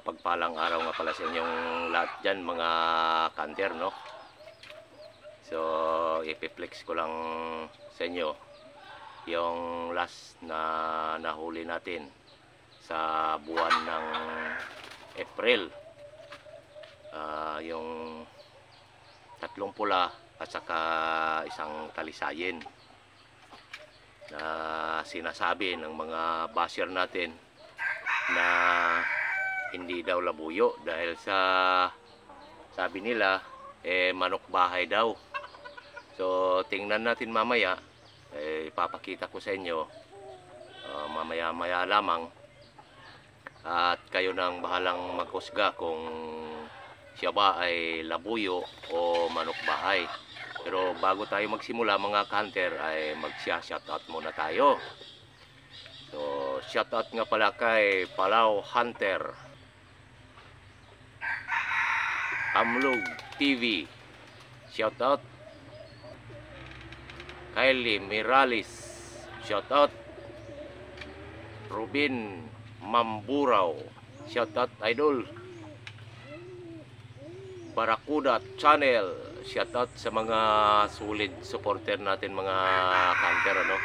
mapagpalang araw nga pala sa inyong lahat dyan mga kanter, no? So ipiplex ko lang sa inyo yung last na nahuli natin sa buwan ng April. Yung tatlong pula at saka isang talisayin na sinasabi ng mga basher natin na hindi daw labuyo dahil sa sabi nila manok bahay daw. So tingnan natin mamaya, ipapakita ko sa inyo mamaya lamang at kayo nang bahalang maghusga kung siya ba ay labuyo o manok bahay. Pero bago tayo magsimula mga hunter ay mag-shoutout muna tayo. So shoutout nga pala kay Palaw Hunter, Amlog TV, shoutout. Kylie Miralis, shoutout. Rubin Mamburaw, shoutout idol. Barakuda Channel, shoutout sa mga solid supporter natin mga hunter, ano?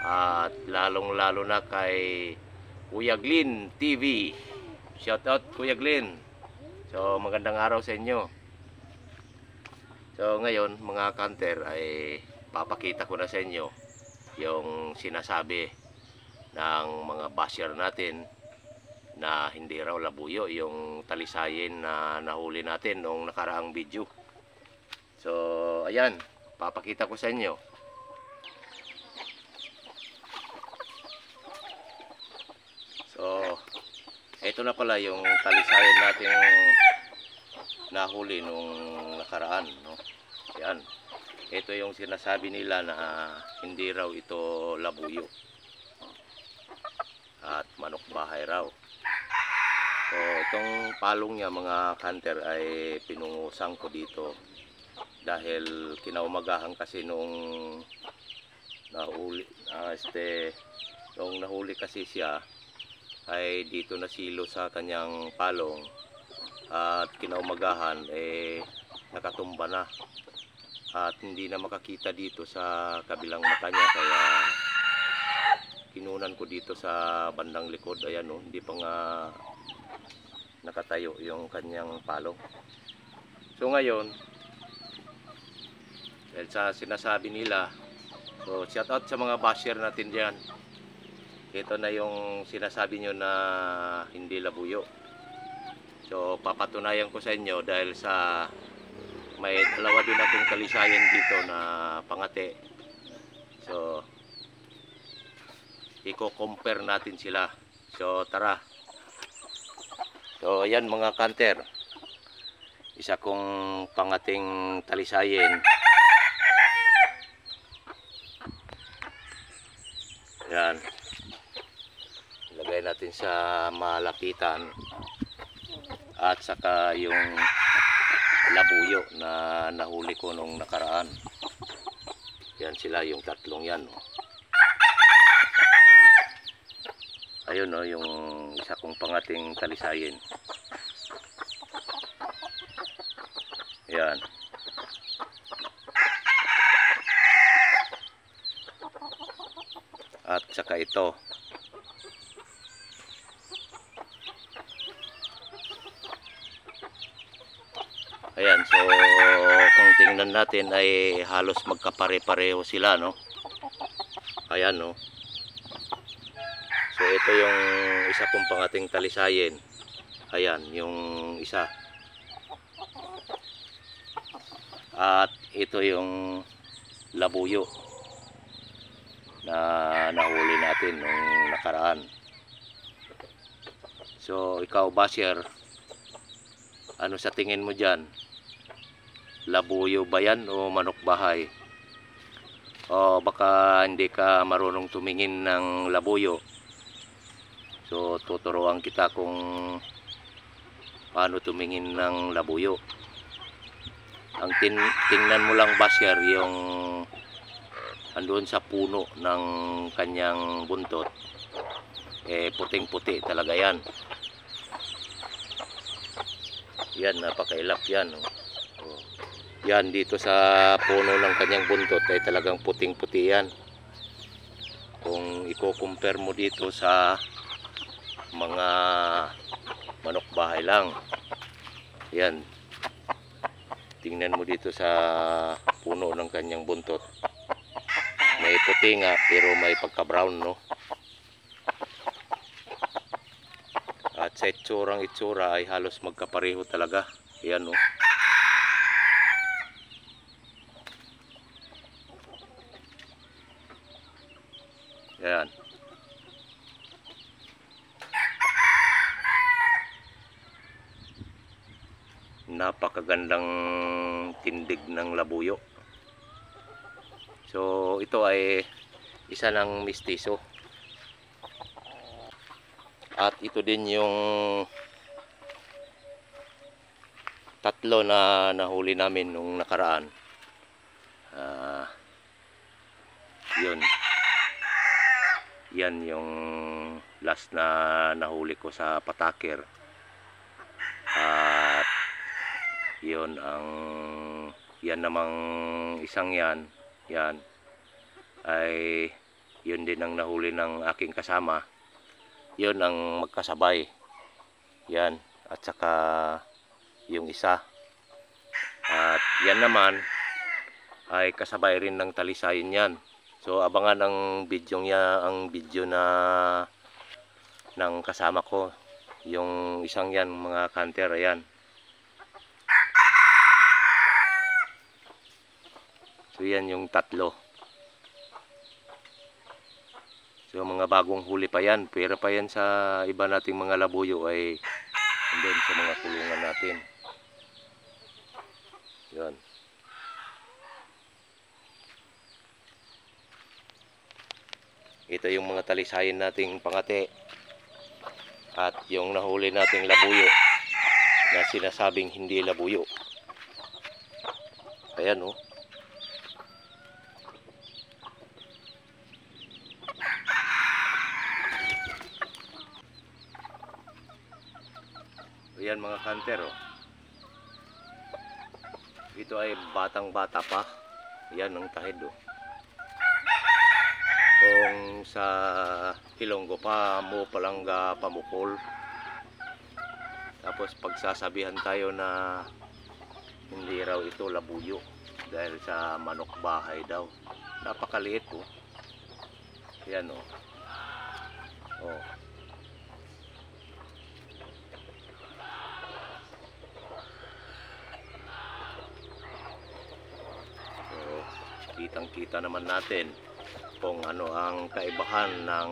At lalong-lalo na kay Kuya Glenn TV. Shoutout Kuya Glenn. So magandang araw sa inyo. So ngayon mga hunter ay papakita ko na sa inyo yung sinasabi ng mga basher natin na hindi raw labuyo yung talisayin na nahuli natin noong nakaraang video. So ayan, papakita ko sa inyo. So ito na pala yung talisayan natin nahuli nung nakaraan, no? Yan. Ito yung sinasabi nila na hindi raw ito labuyo at manok bahay raw. So itong palong niya mga hunter ay pinungusang ko dito dahil kinaumagahan kasi nung nahuli nung nahuli kasi siya ay dito na silo sa kanyang palong at kinaumagahan nakatumba na at hindi na makakita dito sa kabilang mata niya, kaya kinunan ko dito sa bandang likod. Ayan, no, hindi pa nga nakatayo yung kanyang palong. So ngayon dahil sa sinasabi nila, so shout out sa mga basher natin dyan. Ito na yung sinasabi nyo na hindi labuyo. So papatunayan ko sa inyo dahil sa may dalawa din akong talisayan dito na pangate. So i-compare natin sila. So tara. So ayan mga hunter, isa kong pangating talisayin. Yan, ilagay natin sa malapitan at saka yung labuyo na nahuli ko nung nakaraan. Yan sila, yung tatlong yan, no? Ayun, no, yung isa kong pangating talisayin. Yan. At saka ito. Ayan, so kung tingnan natin ay halos magkapare-pareho sila, no? Ayan, no. So ito yung isa kong pangating talisayin. Ayan, yung isa. At ito yung labuyo na nahuli natin nung nakaraan. So ikaw basher, ano sa tingin mo dyan? Labuyo ba yan o manok bahay? O baka hindi ka marunong tumingin ng labuyo. So tuturuan kita kung paano tumingin ng labuyo. Ang tingnan mo lang basher yung andun sa puno ng kanyang buntot, puting puti talaga yan. Yan, napakailap yan. Oh. Oh. Yan, dito sa puno ng kanyang buntot ay talagang puting-puti yan. Kung i-compare mo dito sa mga manok bahay lang. Yan. Tingnan mo dito sa puno ng kanyang buntot. May puti nga pero may pagka-brown, no? At sa itsura ay halos magkapareho talaga. Yan, no? Yan. Napakagandang tindig ng labuyo. So ito ay isa ng mistiso. At ito din yung tatlo na nahuli namin nung nakaraan. Yun. Yan yung last na nahuli ko sa patakir. At yun ang yan namang isang yan ay yun din ang nahuli ng aking kasama. Yun ang magkasabay. Yan. At saka yung isa. At yan naman ay kasabay rin ng talisayin yan. So abangan ang video na ng kasama ko. Yung isang yan, mga kanter, ayan. So yan yung tatlo. So mga bagong huli pa yan. Pero pa yan sa iba nating mga labuyo ay andun sa mga kulungan natin. Yan. Ito yung mga talisayin nating pangate. At yung nahuli nating labuyo na sinasabing hindi labuyo. Ayan, oh. Ayan mga kanter, oh. Ito ay batang-bata pa. Ayan ang tahid, oh. Kung sa Ilonggo pa mo palangga pamukol. Tapos pagsasabihan tayo na hindi raw ito labuyo dahil sa manok bahay daw. Napakaliit, oh. Ayan, oh. Oh. Kitang-kita naman natin kung ano ang kaibahan ng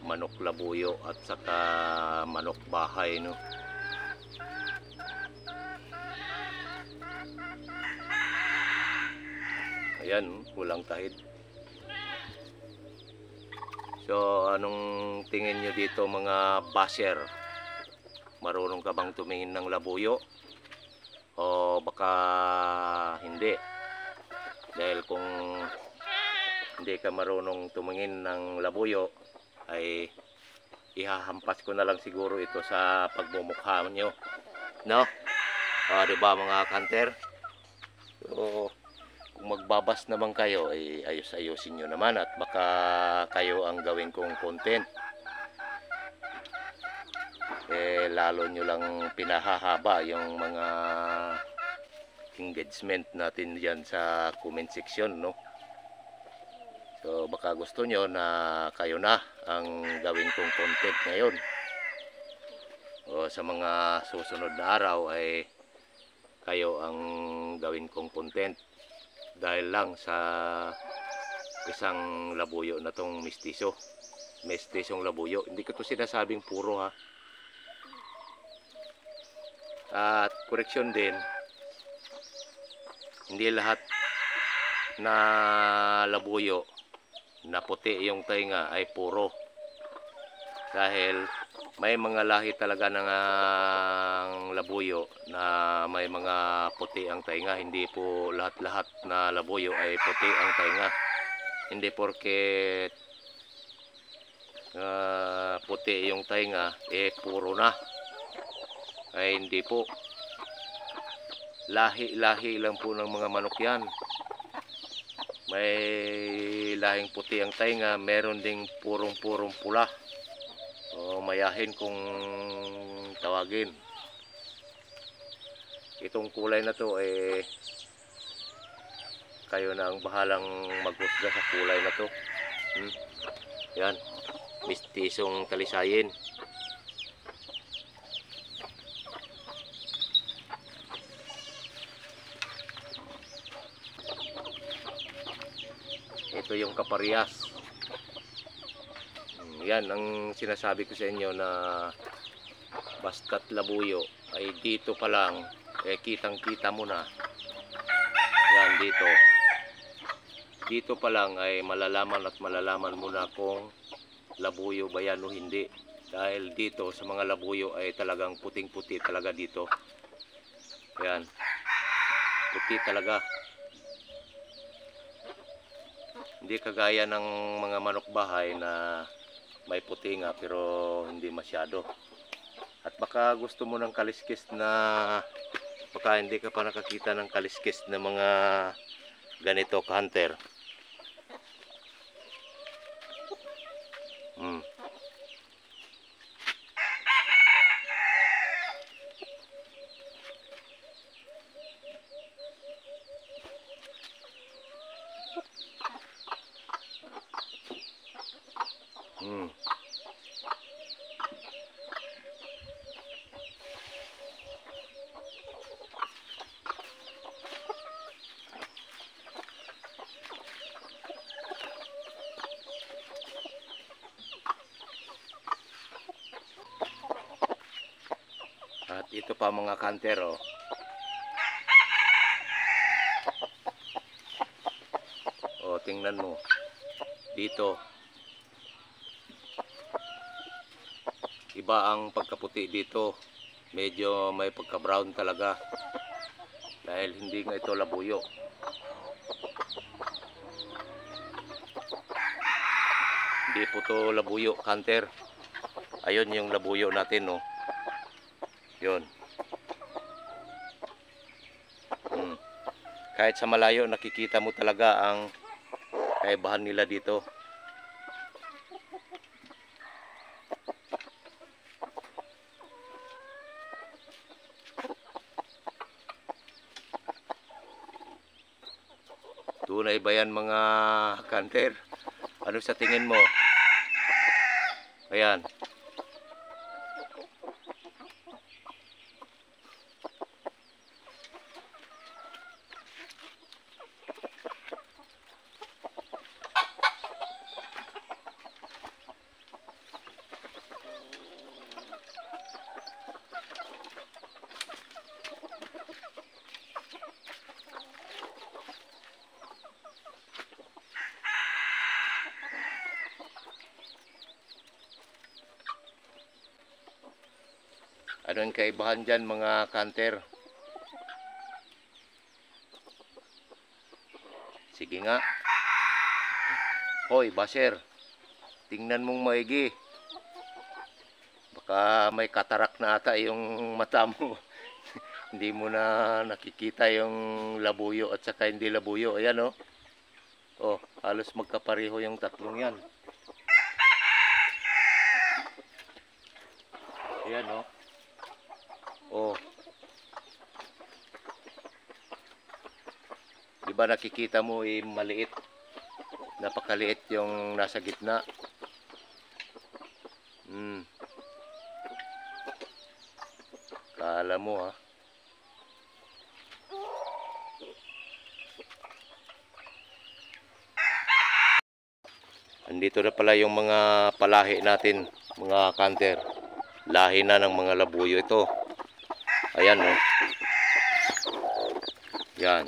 manok labuyo at saka manok bahay, no? Ayan, kulang tahid. So anong tingin nyo dito mga basher? Marunong ka bang tumingin ng labuyo? O baka hindi? Dahil kung hindi ka marunong tumingin ng labuyo ay ihahampas ko na lang siguro ito sa pagmumukha nyo, no? Diba mga kanter? So kung magbabas naman kayo ay ayos-ayosin nyo naman at baka kayo ang gawin kong content. Lalo nyo lang pinahahaba yung mga engagement natin diyan sa comment section, no? So baka gusto nyo na kayo na ang gawin kong content ngayon. O sa mga susunod na araw ay kayo ang gawin kong content. Dahil lang sa isang labuyo na tong mistiso. Mistisong labuyo. Hindi ko to sinasabing puro, ha. At koreksyon din, hindi lahat na labuyo na puti yung tainga ay puro. Dahil may mga lahi talaga ng labuyo na may mga puti ang tainga. Hindi po lahat-lahat na labuyo ay puti ang tainga. Hindi porket puti yung tainga puro na. Ay hindi po. Lahi-lahi lang po ng mga manok yan. May lahing puti ang tainga, meron ding purong-purong pula. O mayahin kung tawagin. Itong kulay na to kayo na ang bahalang maghusga sa kulay na to. Yan, mistisong talisayin. Ito yung kaparehas. Yan ang sinasabi ko sa inyo na basta't labuyo ay dito pa lang kitang kita mo na. Yan dito. Dito pa lang ay malalaman at malalaman mo na kung labuyo ba yan o hindi. Dahil dito sa mga labuyo ay talagang puting-puti talaga dito. Yan. Puti talaga. Hindi kagaya ng mga manok bahay na may puti nga pero hindi masyado. At baka gusto mo ng kaliskis na baka hindi ka pa nakakita ng kaliskis na mga ganito ka-hunter. At ito pa mga kanter, oh. Oh, tingnan mo. Dito. Iba ang pagkaputi dito. Medyo may pagka-brown talaga. Dahil hindi nga ito labuyo. Hindi po ito labuyo, kanter. Ayun yung labuyo natin, oh. Yun. Kahit sa malayo nakikita mo talaga ang kaibahan nila dito. Tunay ba yan mga kanter? Ano sa tingin mo? Ayan. Ano ang kaibahan dyan mga kanter? Sige nga. Hoy, baser. Tingnan mong maigi. Baka may katarak na ata yung mata mo. Hindi mo na nakikita yung labuyo at saka hindi labuyo. Ayan, oh. Oh, halos magkapareho yung tatlong yan. Ayan, oh. Oh. Di ba nakikita mo maliit? Napakaliit yung nasa gitna. Kala mo, ha. Andito na pala yung mga palahi natin, mga kanter. Lahi na ng mga labuyo ito. Ayan, oh. Yan.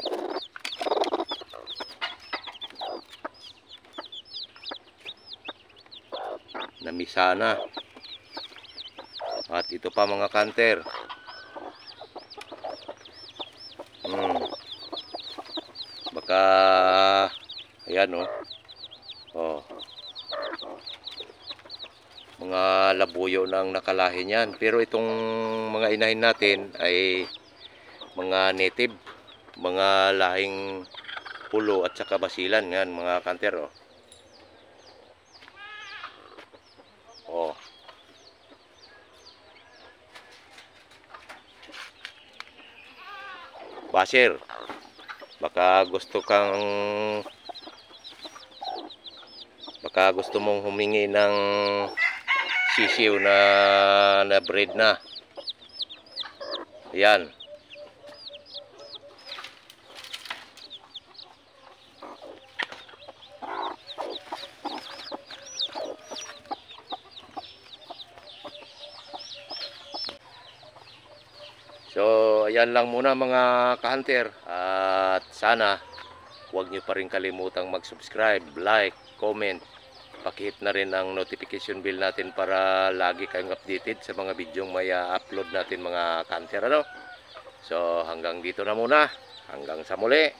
Namisa na. At ito pa mga kanter. Baka ayan, oh. Oh. Mga labuyo nang nakalahi niyan. Pero itong mga mga inahin natin ay mga native, mga lahing pulo at saka basilan. Yan mga kanter, oh. Oh. Basher, baka gusto mong humingi ng sisiw na breed na. Yan. So, ayan lang muna mga ka-hunter. At sana huwag nyo pa rin kalimutang mag-subscribe, like, comment. Pakihit na rin ang notification bell natin para lagi kayong updated sa mga bidyong may upload natin mga ka-hunter, ano? So, hanggang dito na muna. Hanggang sa muli.